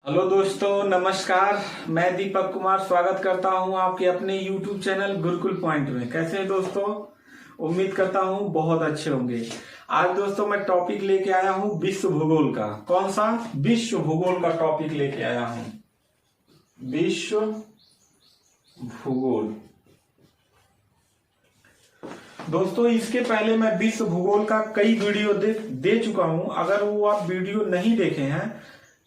Hello दोस्तों, नमस्कार। मैं दीपक कुमार स्वागत करता हूं आपके अपने YouTube चैनल गुरुकुल पॉइंट में। कैसे हैं दोस्तों? उम्मीद करता हूं बहुत अच्छे होंगे। आज दोस्तों मैं टॉपिक लेके आया हूं विश्व भूगोल का। कौन सा? विश्व भूगोल का टॉपिक लेके आया हूं। विश्व भूगोल। दोस्तों इसके पहले मैं विश्व भूगोल का कई वीडियो दे चुका हूं। अगर वो आप वीडियो नहीं देखे हैं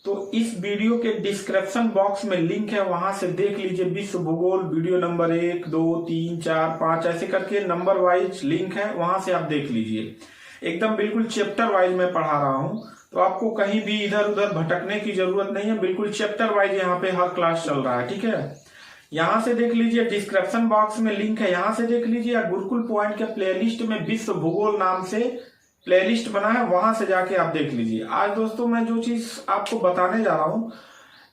तो इस वीडियो के डिस्क्रिप्शन बॉक्स में लिंक है, वहां से देख लीजिए। विश्व भूगोल वीडियो नंबर 1, 2, 3, 4, 5 ऐसे करके नंबर वाइज लिंक है, वहां से आप देख लीजिए। एकदम बिल्कुल चैप्टर वाइज मैं पढ़ा रहा हूं, तो आपको कहीं भी इधर उधर भटकने की जरूरत नहीं है। बिल्कुल चैप्टर वाइज यहाँ पे हर क्लास चल रहा है, ठीक है। यहाँ से देख लीजिए, डिस्क्रिप्शन बॉक्स में लिंक है, यहाँ से देख लीजिए। या गुरुकुल पॉइंट के प्लेलिस्ट में विश्व भूगोल नाम से प्लेलिस्ट बना है, वहां से जाके आप देख लीजिए। आज दोस्तों मैं जो चीज आपको बताने जा रहा हूं,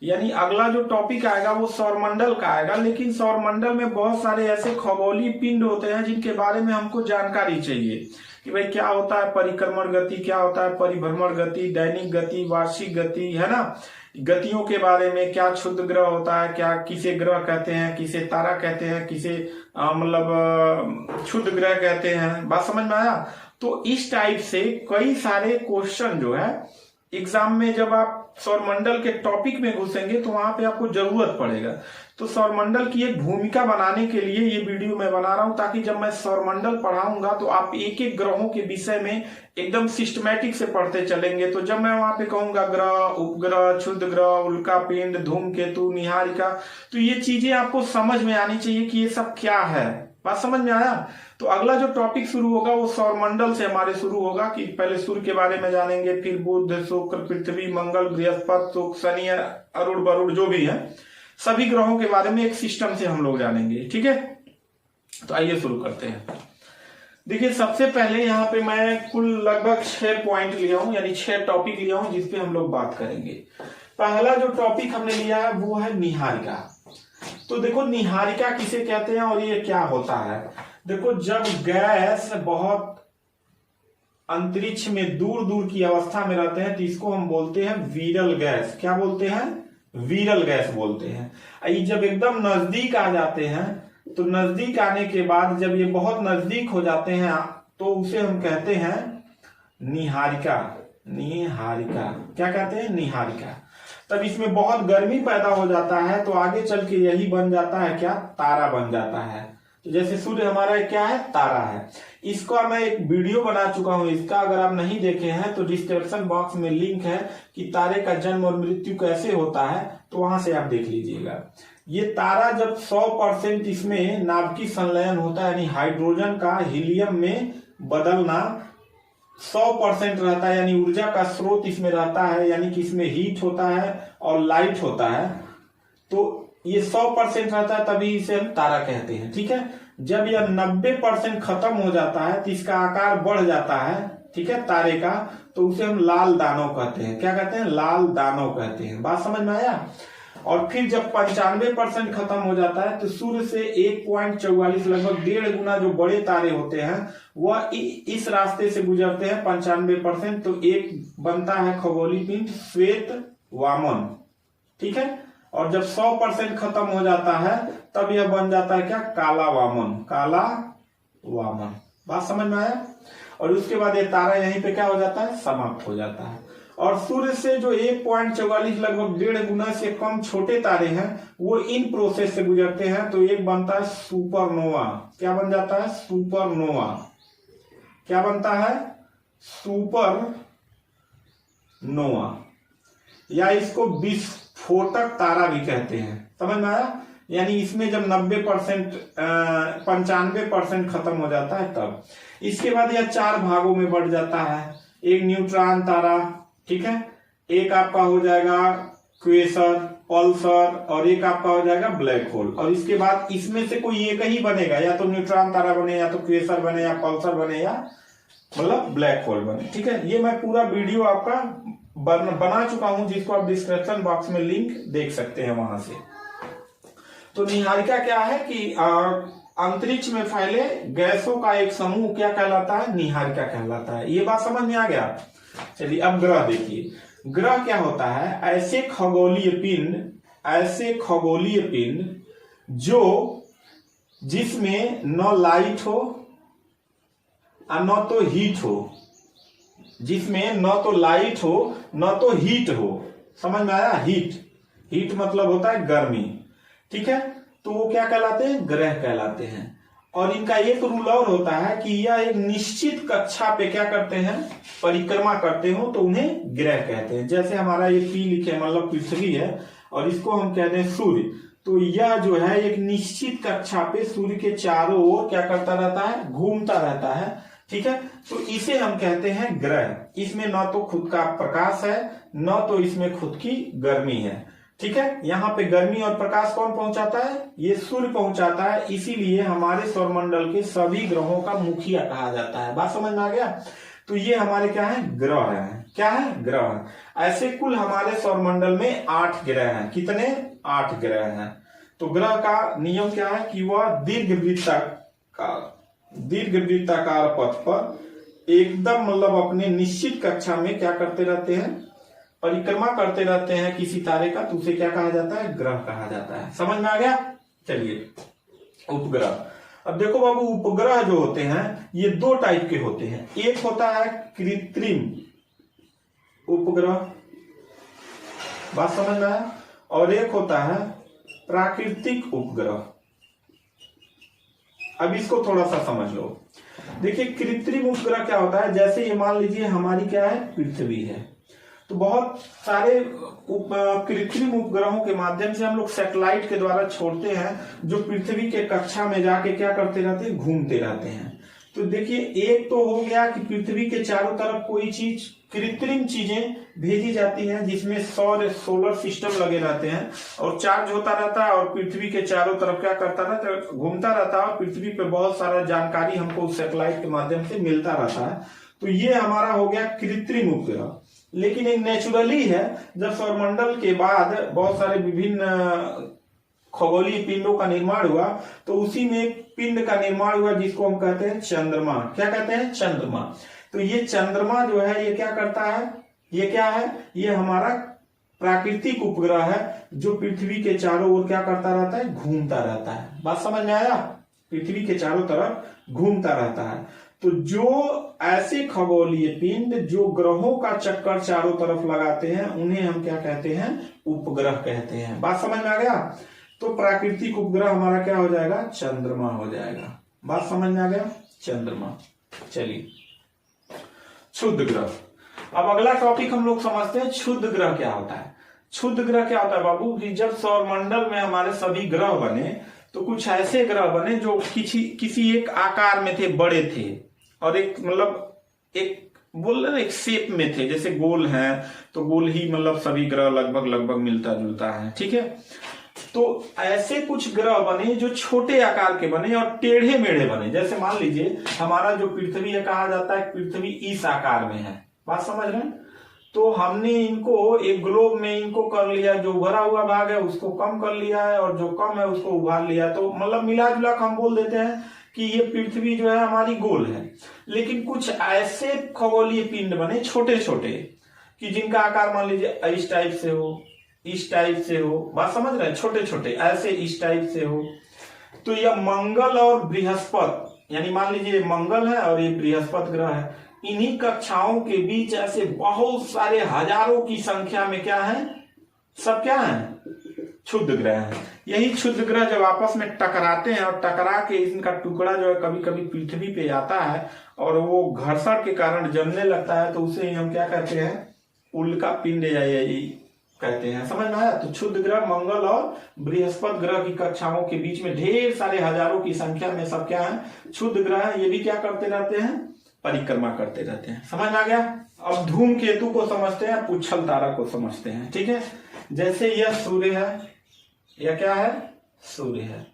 यानी अगला जो टॉपिक आएगा वो सौरमंडल का आएगा। लेकिन सौरमंडल में बहुत सारे ऐसे खगोलीय पिंड होते हैं जिनके बारे में हमको जानकारी चाहिए कि भाई क्या होता है परिक्रमण गति, क्या होता है परिभ्रमण गति, दैनिक गति, वार्षिक गति, है ना। गतियों के बारे में, क्या क्षुद्र ग्रह होता है, क्या किसे ग्रह कहते हैं, किसे तारा कहते हैं, किसे मतलब क्षुद्र ग्रह कहते हैं। बात समझ में आया? तो इस टाइप से कई सारे क्वेश्चन जो है एग्जाम में जब आप सौरमंडल के टॉपिक में घुसेंगे तो वहां पे आपको जरूरत पड़ेगा। तो सौरमंडल की एक भूमिका बनाने के लिए ये वीडियो मैं बना रहा हूं, ताकि जब मैं सौरमंडल पढ़ाऊंगा तो आप एक एक ग्रहों के विषय में एकदम सिस्टमैटिक से पढ़ते चलेंगे। तो जब मैं वहां पे कहूंगा ग्रह, उपग्रह, क्षुद्र ग्रह, उल्का पिंड, धूमकेतु, निहारिका, तो ये चीजें आपको समझ में आनी चाहिए कि ये सब क्या है। बात समझ में आया? तो अगला जो टॉपिक शुरू होगा वो सौरमंडल से हमारे शुरू होगा कि पहले सूर्य के बारे में जानेंगे, फिर बुध, शुक्र, पृथ्वी, मंगल, बृहस्पति, शुक्र, शनि, अरुण, वरुण जो भी है सभी ग्रहों के बारे में एक सिस्टम से हम लोग जानेंगे, ठीक है। तो आइए शुरू करते हैं। देखिए सबसे पहले यहाँ पे मैं कुल लगभग 6 पॉइंट लिया हूं, यानी 6 टॉपिक लिया हूं जिसपे हम लोग बात करेंगे। पहला जो टॉपिक हमने लिया है वो है निहारिका। तो देखो निहारिका किसे कहते हैं और ये क्या होता है। देखो जब गैस बहुत अंतरिक्ष में दूर दूर की अवस्था में रहते हैं तो इसको हम बोलते हैं विरल गैस। क्या बोलते हैं? विरल गैस बोलते हैं। जब एकदम नजदीक आ जाते हैं तो नजदीक आने के बाद जब ये बहुत नजदीक हो जाते हैं तो उसे हम कहते हैं निहारिका। निहारिका क्या कहते हैं? निहारिका। तब इसमें बहुत गर्मी पैदा हो जाता है तो आगे चल के यही बन जाता है क्या? तारा बन जाता है। तो जैसे सूर्य हमारा क्या है? तारा है। इसका मैं एक वीडियो बना चुका हूं, इसका अगर आप नहीं देखे हैं तो डिस्क्रिप्शन बॉक्स में लिंक है कि तारे का जन्म और मृत्यु कैसे होता है, तो वहां से आप देख लीजिएगा। ये तारा जब 100% इसमें नाभिकीय संलयन होता है, यानी हाइड्रोजन का हीलियम में बदलना 100% रहता है, यानी ऊर्जा का स्रोत इसमें रहता है, यानी कि इसमें हीट होता है और लाइट होता है, तो ये 100% रहता है, तभी इसे हम तारा कहते हैं, ठीक है। जब यह 90% खत्म हो जाता है तो इसका आकार बढ़ जाता है, ठीक है, तारे का, तो उसे हम लाल दानव कहते हैं। क्या कहते हैं? लाल दानव कहते हैं। बात समझ में आया? और फिर जब 95% खत्म हो जाता है तो सूर्य से 1.44 लगभग 1.5 गुना जो बड़े तारे होते हैं वह इस रास्ते से गुजरते हैं 95%, तो एक बनता है खगोलीय पिंड श्वेत वामन, ठीक है। और जब 100% खत्म हो जाता है तब यह बन जाता है क्या? काला वामन। काला वामन। बात समझ में आया? और उसके बाद ये तारा यहीं पे क्या हो जाता है? समाप्त हो जाता है। और सूर्य से जो 1.44 लगभग 1.5 गुना से कम छोटे तारे हैं वो इन प्रोसेस से गुजरते हैं, तो एक बनता है सुपरनोवा। क्या बन जाता है? सुपरनोवा। क्या बनता है? सुपरनोवा, या इसको विस्फोटक तारा भी कहते हैं। समझ में आया? यानी इसमें जब 90% 95% खत्म हो जाता है तब। इसके बाद यह 4 भागों में बढ़ जाता है। एक न्यूट्रॉन तारा, ठीक है, एक आपका हो जाएगा क्वेसर, पल्सर, और एक आपका हो जाएगा ब्लैक होल। और इसके बाद इसमें से कोई एक ही बनेगा, या तो न्यूट्रॉन तारा बने, या तो क्वेसर बने, या पल्सर बने, या मतलब ब्लैक होल बने, ठीक है। ये मैं पूरा वीडियो आपका बना चुका हूं, जिसको आप डिस्क्रिप्शन बॉक्स में लिंक देख सकते हैं वहां से। तो निहारिका क्या है कि अंतरिक्ष में फैले गैसों का एक समूह क्या कहलाता है? निहारिका कहलाता है। ये बात समझ में आ गया? चलिए अब ग्रह देखिए। ग्रह क्या होता है? ऐसे खगोलीय पिंड जो जिसमें न लाइट हो और न तो हीट हो, जिसमें न तो लाइट हो न तो हीट हो। समझ में आया? हीट मतलब होता है गर्मी, ठीक है। तो वो क्या कहलाते हैं? ग्रह कहलाते हैं। और इनका एक रूल और होता है कि यह एक निश्चित कक्षा पे क्या करते हैं? परिक्रमा करते हो, तो उन्हें ग्रह कहते हैं। जैसे हमारा ये पी लिखे मतलब पृथ्वी है और इसको हम कहते हैं सूर्य। तो यह जो है एक निश्चित कक्षा पे सूर्य के चारों ओर क्या करता रहता है? घूमता रहता है, ठीक है। तो इसे हम कहते हैं ग्रह। इसमें न तो खुद का प्रकाश है न तो इसमें खुद की गर्मी है, ठीक है। यहाँ पे गर्मी और प्रकाश कौन पहुंचाता है? ये सूर्य पहुंचाता है। इसीलिए हमारे सौरमंडल के सभी ग्रहों का मुखिया कहा जाता है। बात समझ में आ गया? तो ये हमारे क्या है? ग्रह है। क्या है? ग्रह। ऐसे कुल हमारे सौरमंडल में 8 ग्रह हैं। कितने? 8 ग्रह हैं। तो ग्रह का नियम क्या है कि वह दीर्घवृत्ताकार पथ पर एकदम मतलब अपने निश्चित कक्षा में क्या करते रहते हैं? परिक्रमा करते रहते हैं किसी तारे का। तो उसे क्या कहा जाता है? ग्रह कहा जाता है। समझ में आ गया? चलिए, उपग्रह। अब देखो बाबू, उपग्रह जो होते हैं ये 2 टाइप के होते हैं। एक होता है कृत्रिम उपग्रह, बात समझ में आया, और एक होता है प्राकृतिक उपग्रह। अब इसको थोड़ा सा समझ लो। देखिए, कृत्रिम उपग्रह क्या होता है? जैसे ये मान लीजिए हमारी क्या है? पृथ्वी है। तो बहुत सारे कृत्रिम उपग्रहों के माध्यम से हम लोग सैटेलाइट के द्वारा छोड़ते हैं, जो पृथ्वी के कक्षा में जाके क्या करते रहते हैं? घूमते रहते हैं। तो देखिए, एक तो हो गया कि पृथ्वी के चारों तरफ कोई चीज, कृत्रिम चीजें भेजी जाती हैं जिसमें सोलर सिस्टम लगे रहते हैं और चार्ज होता रहता है और पृथ्वी के चारों तरफ क्या करता रहता है? घूमता रहता है और पृथ्वी पे बहुत सारा जानकारी हमको उस सैटेलाइट के माध्यम से मिलता रहता है। तो ये हमारा हो गया कृत्रिम उपग्रह। लेकिन एक नेचुरली है, जब सौरमंडल के बाद बहुत सारे विभिन्न खगोलीय पिंडों का निर्माण हुआ, तो उसी में एक पिंड का निर्माण हुआ जिसको हम कहते हैं चंद्रमा। क्या कहते हैं? चंद्रमा। तो ये चंद्रमा जो है ये क्या करता है? ये क्या है? ये हमारा प्राकृतिक उपग्रह है जो पृथ्वी के चारों ओर क्या करता रहता है? घूमता रहता है। बात समझ में आया? पृथ्वी के चारों तरफ घूमता रहता है। तो जो ऐसे खगोलीय पिंड जो ग्रहों का चक्कर चारों तरफ लगाते हैं उन्हें हम क्या कहते हैं? उपग्रह कहते हैं। बात समझ में आ गया? तो प्राकृतिक उपग्रह हमारा क्या हो जाएगा? चंद्रमा हो जाएगा। बात समझ में आ गया? चंद्रमा। चलिए, क्षुद्र ग्रह। अब अगला टॉपिक हम लोग समझते हैं क्षुद्र ग्रह क्या होता है। क्षुद्र ग्रह क्या होता है बाबू? कि जब सौरमंडल में हमारे सभी ग्रह बने तो कुछ ऐसे ग्रह बने जो किसी एक आकार में थे, बड़े थे और एक मतलब एक बोल रहे एक शेप में थे। जैसे गोल है तो गोल ही मतलब सभी ग्रह लगभग मिलता जुलता है, ठीक है। तो ऐसे कुछ ग्रह बने जो छोटे आकार के बने और टेढ़े मेढ़े बने। जैसे मान लीजिए हमारा जो पृथ्वी है, कहा जाता है पृथ्वी इस आकार में है। बात समझ रहे हैं? तो हमने इनको एक ग्लोब में इनको कर लिया, जो उभरा हुआ भाग है उसको कम कर लिया है और जो कम है उसको उभार लिया। तो मतलब मिला जुला हम बोल देते हैं कि ये पृथ्वी जो है हमारी गोल है। लेकिन कुछ ऐसे खगोलीय पिंड बने छोटे छोटे कि जिनका आकार मान लीजिए इस टाइप से हो, इस टाइप से हो। बात समझ रहे हैं? छोटे छोटे ऐसे इस टाइप से हो। तो यह मंगल और बृहस्पति, यानी मान लीजिए मंगल है और ये बृहस्पति ग्रह है, इन्हीं कक्षाओं के बीच ऐसे बहुत सारे हजारों की संख्या में क्या है? सब क्या है? क्षुद्र ग्रह है। यही क्षुद्र ग्रह जब आपस में टकराते हैं और टकरा के इनका टुकड़ा जो है कभी कभी पृथ्वी पे आता है और वो घर्षण के कारण जलने लगता है, तो उसे हम क्या कहते हैं? उल्का पिंड या कहते हैं। समझ में आया? तो क्षुद्र ग्रह मंगल और बृहस्पति ग्रह की कक्षाओं के बीच में ढेर सारे हजारों की संख्या में सब क्या है? क्षुद्र ग्रह। ये भी क्या करते रहते हैं? परिक्रमा करते रहते हैं। समझ में आ गया? अब धूमकेतु को समझते हैं, पुच्छल तारा को समझते हैं, ठीक है। जैसे यह सूर्य है, यह क्या है? सूर्य है।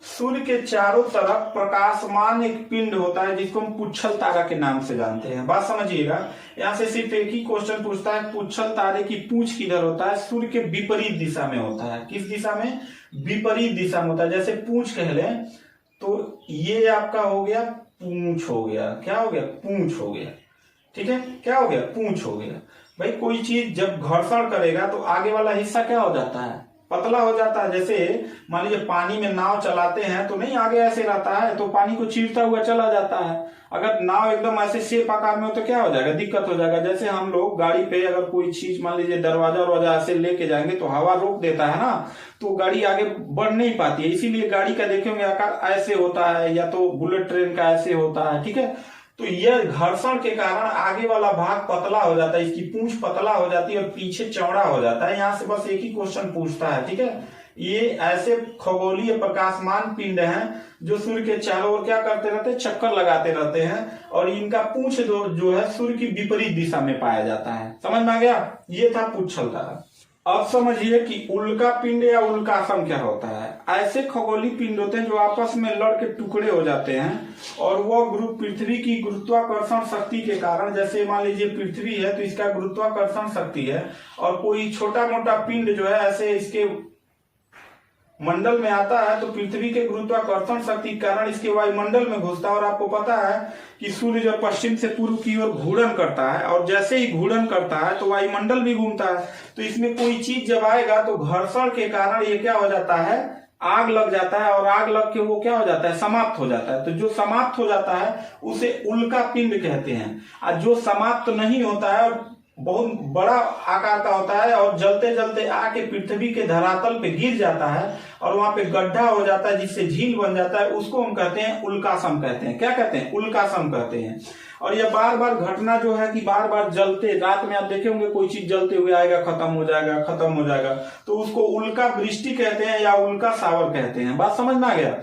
सूर्य के चारों तरफ प्रकाशमान एक पिंड होता है जिसको हम पुच्छल तारा के नाम से जानते हैं। बात समझिएगा, यहां से सिर्फ एक ही क्वेश्चन पूछता है, पुच्छल तारे की पूंछ किधर होता है? सूर्य के विपरीत दिशा में होता है। किस दिशा में? विपरीत दिशा में होता है। जैसे पूंछ कह लें तो ये आपका हो गया पूंछ हो गया। क्या हो गया? पूंछ हो गया, ठीक है। क्या हो गया? पूंछ हो गया। भाई कोई चीज जब घर्षण करेगा तो आगे वाला हिस्सा क्या हो जाता है, पतला हो जाता है। जैसे मान लीजिए पानी में नाव चलाते हैं तो नहीं आगे ऐसे रहता है, तो पानी को चीरता हुआ चला जाता है। अगर नाव एकदम ऐसे शेप आकार में हो तो क्या हो जाएगा, दिक्कत हो जाएगा। जैसे हम लोग गाड़ी पे अगर कोई चीज मान लीजिए दरवाजा ऐसे लेके जाएंगे तो हवा रोक देता है ना, तो गाड़ी आगे बढ़ नहीं पाती है। इसीलिए गाड़ी का देखेंगे आकार ऐसे होता है, या तो बुलेट ट्रेन का ऐसे होता है, ठीक है। तो यह घर्षण के कारण आगे वाला भाग पतला हो जाता है, इसकी पूंछ पतला हो जाती है और पीछे चौड़ा हो जाता है। यहां से बस एक ही क्वेश्चन पूछता है, ठीक है। ये ऐसे खगोलीय प्रकाशमान पिंड हैं जो सूर्य के चारों ओर क्या करते रहते हैं, चक्कर लगाते रहते हैं, और इनका पूंछ जो है सूर्य की विपरीत दिशा में पाया जाता है। समझ में आ गया, ये था पूछल तारा। अब समझिए कि उल्का पिंड या उल्कासम क्या होता है। ऐसे खगोलीय पिंड होते हैं जो आपस में लड़ के टुकड़े हो जाते हैं, और वह ग्रुप पृथ्वी की गुरुत्वाकर्षण शक्ति के कारण, जैसे मान लीजिए पृथ्वी है तो इसका गुरुत्वाकर्षण शक्ति है, और कोई छोटा मोटा पिंड जो है ऐसे इसके मंडल में आता है तो पृथ्वी के गुरुत्वाकर्षण शक्ति के कारण इसके वायुमंडल में घुसता है। और आपको पता है कि सूर्य जब पश्चिम से पूर्व की ओर घूर्णन करता है, और जैसे ही घूर्णन करता है तो वायुमंडल भी घूमता है, तो इसमें कोई चीज जब आएगा तो घर्षण के कारण ये क्या हो जाता है, आग लग जाता है, और आग लग के वो क्या हो जाता है, समाप्त हो जाता है। तो जो समाप्त हो जाता है उसे उल्का पिंड कहते हैं। और जो समाप्त नहीं होता है और बहुत बड़ा आकार का होता है और जलते जलते आके पृथ्वी के धरातल पे गिर जाता है और वहां पे गड्ढा हो जाता है जिससे झील बन जाता है, उसको हम कहते हैं उल्कासम कहते हैं। क्या कहते हैं, उल्कासम कहते हैं। और यह बार बार घटना जो है कि बार बार जलते, रात में आप देखे होंगे कोई चीज जलते हुए आएगा, खत्म हो जाएगा, खत्म हो जाएगा, तो उसको उल्का वृष्टि कहते हैं या उल्का सावर कहते हैं। बात समझ में आ गया।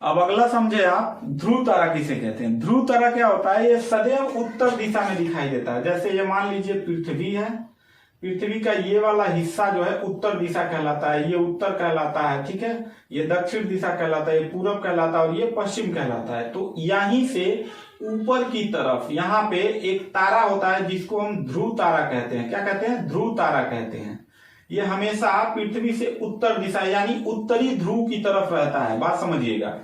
अब अगला समझे आप, ध्रुव तारा किसे कहते हैं। ध्रुव तारा क्या होता है, ये सदैव उत्तर दिशा में दिखाई देता है। जैसे ये मान लीजिए पृथ्वी है, पृथ्वी का ये वाला हिस्सा जो है उत्तर दिशा कहलाता है, ये उत्तर कहलाता है, ठीक है। ये दक्षिण दिशा कहलाता है, ये पूरब कहलाता है, और ये पश्चिम कहलाता है। तो यहीं से ऊपर की तरफ यहाँ पे एक तारा होता है जिसको हम ध्रुव तारा कहते हैं। क्या कहते हैं, ध्रुव तारा कहते हैं। ये हमेशा पृथ्वी से उत्तर दिशा यानी उत्तरी ध्रुव की तरफ रहता है। बात समझिएगा।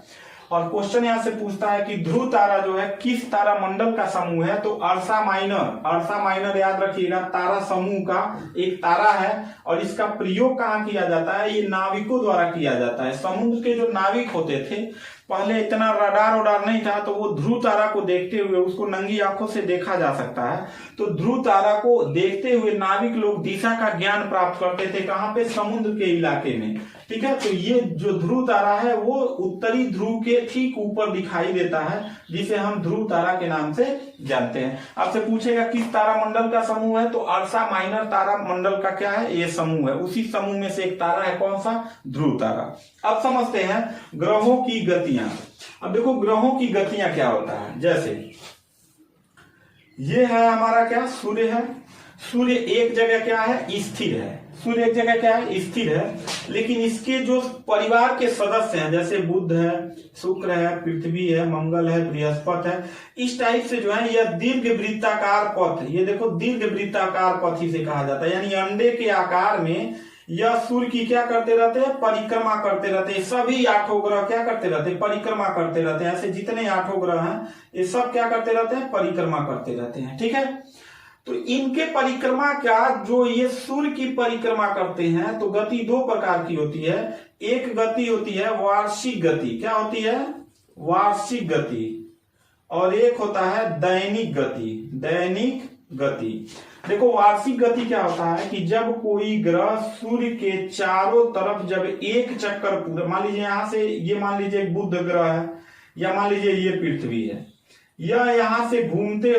और क्वेश्चन यहां से पूछता है कि ध्रुव तारा जो है किस तारा मंडल का समूह है, तो अर्सा माइनर। अर्सा माइनर याद रखिएगा, तारा समूह का एक तारा है, और इसका प्रयोग कहाँ किया जाता है, ये नाविकों द्वारा किया जाता है। समुद्र के जो नाविक होते थे, पहले इतना रडार उडार नहीं था, तो वो ध्रुव तारा को देखते हुए, उसको नंगी आंखों से देखा जा सकता है, तो ध्रुव तारा को देखते हुए नाविक लोग दिशा का ज्ञान प्राप्त करते थे। कहाँ पे, समुद्र के इलाके में, ठीक है। तो ये जो ध्रुव तारा है वो उत्तरी ध्रुव के ठीक ऊपर दिखाई देता है, जिसे हम ध्रुव तारा के नाम से जानते हैं। आपसे पूछेगा किस तारा मंडल का समूह है, तो अर्सा माइनर तारा मंडल का क्या है, ये समूह है। उसी समूह में से एक तारा है, कौन सा, ध्रुव तारा। अब समझते हैं ग्रहों की गतियां। अब देखो ग्रहों की गतियां क्या होता है। जैसे ये है हमारा क्या, सूर्य है। सूर्य एक जगह क्या है, स्थिर है। सूर्य एक जगह क्या है, स्थिर है। लेकिन इसके जो परिवार के सदस्य हैं, जैसे बुध है, शुक्र है, पृथ्वी है, मंगल है, बृहस्पति है, इस टाइप से जो है यह दीर्घ वृत्ताकार पथ, ये देखो दीर्घ वृत्ताकार पथ ही से कहा जाता है। यानी अंडे के आकार में यह सूर्य की क्या करते रहते हैं, परिक्रमा करते रहते हैं। सभी 8 ग्रह क्या करते रहते हैं, परिक्रमा करते रहते हैं। ऐसे जितने 8 ग्रह हैं ये सब क्या करते रहते हैं, परिक्रमा करते रहते हैं, ठीक है। तो इनके परिक्रमा का, जो ये सूर्य की परिक्रमा करते हैं, तो गति 2 प्रकार की होती है। एक गति होती है वार्षिक गति। क्या होती है, वार्षिक गति। और एक होता है दैनिक गति। दैनिक गति। देखो वार्षिक गति क्या होता है कि जब कोई ग्रह सूर्य के चारों तरफ जब एक चक्कर पूरा, मान लीजिए यहां से, ये मान लीजिए बुध ग्रह है, या मान लीजिए ये पृथ्वी है, यह यहां से घूमते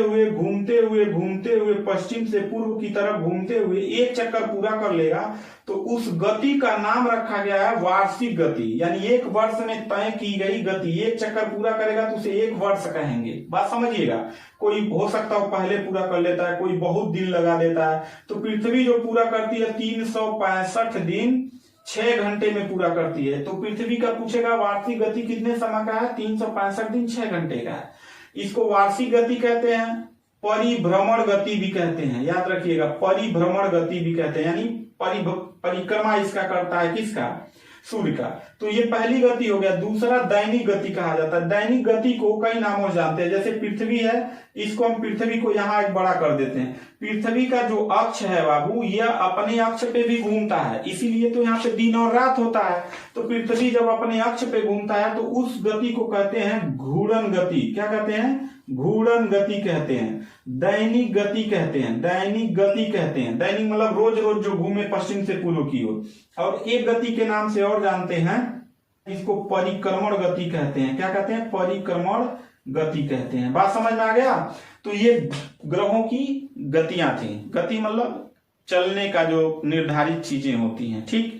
हुए पश्चिम से पूर्व की तरफ घूमते हुए एक चक्कर पूरा कर लेगा, तो उस गति का नाम रखा गया है वार्षिक गति। यानी एक वर्ष में तय की गई गति। एक चक्कर पूरा करेगा तो उसे एक वर्ष कहेंगे। बात समझिएगा। कोई हो सकता है पहले पूरा कर लेता है, कोई बहुत दिन लगा देता है। तो पृथ्वी जो पूरा करती है 365 दिन 6 घंटे में पूरा करती है। तो पृथ्वी का पूछेगा वार्षिक गति कितने समय का है, 365 दिन 6 घंटे का है। इसको वार्षिक गति कहते हैं। परिभ्रमण गति भी कहते हैं, याद रखिएगा, परिभ्रमण गति भी कहते हैं। यानी परिक्रमा इसका करता है, किसका, सूर्य का। तो ये पहली गति हो गया। दूसरा दैनिक गति कहा जाता है। दैनिक गति को कई नामों से जानते हैं, जैसे पृथ्वी है, इसको हम पृथ्वी को यहाँ एक बड़ा कर देते हैं। पृथ्वी का जो अक्ष है बाबू, यह अपने अक्ष पे भी घूमता है, इसीलिए तो यहाँ पे दिन और रात होता है। तो पृथ्वी जब अपने अक्ष पे घूमता है तो उस गति को कहते हैं घूर्णन गति। क्या कहते हैं? घूर्णन गति कहते हैं। दैनिक गति कहते हैं। दैनिक गति कहते हैं। दैनिक मतलब रोज रोज जो घूमे पश्चिम से पूर्व की ओर। और एक गति के नाम से और जानते हैं, इसको परिक्रमण गति कहते हैं। क्या कहते हैं? परिक्रमण गति कहते हैं। बात समझ में आ गया? तो ये ग्रहों की गतियां थी। गति मतलब चलने का जो निर्धारित चीजें होती हैं, ठीक।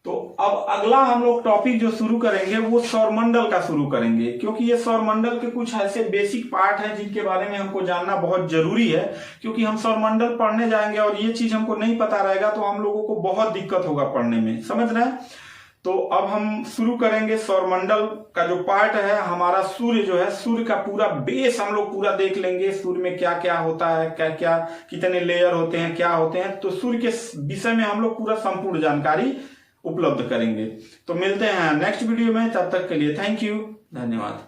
तो अब अगला हम लोग टॉपिक जो शुरू करेंगे वो सौरमंडल का शुरू करेंगे, क्योंकि ये सौरमंडल के कुछ ऐसे बेसिक पार्ट हैं जिनके बारे में हमको जानना बहुत जरूरी है, क्योंकि हम सौरमंडल पढ़ने जाएंगे और ये चीज हमको नहीं पता रहेगा तो हम लोगों को बहुत दिक्कत होगा पढ़ने में, समझ रहे हैं। तो अब हम शुरू करेंगे सौरमंडल का जो पार्ट है। हमारा सूर्य जो है, सूर्य का पूरा बेस हम लोग पूरा देख लेंगे। सूर्य में क्या क्या होता है, क्या क्या कितने लेयर होते हैं, क्या होते हैं। तो सूर्य के विषय में हम लोग पूरा संपूर्ण जानकारी उपलब्ध करेंगे। तो मिलते हैं नेक्स्ट वीडियो में, तब तक के लिए थैंक यू, धन्यवाद।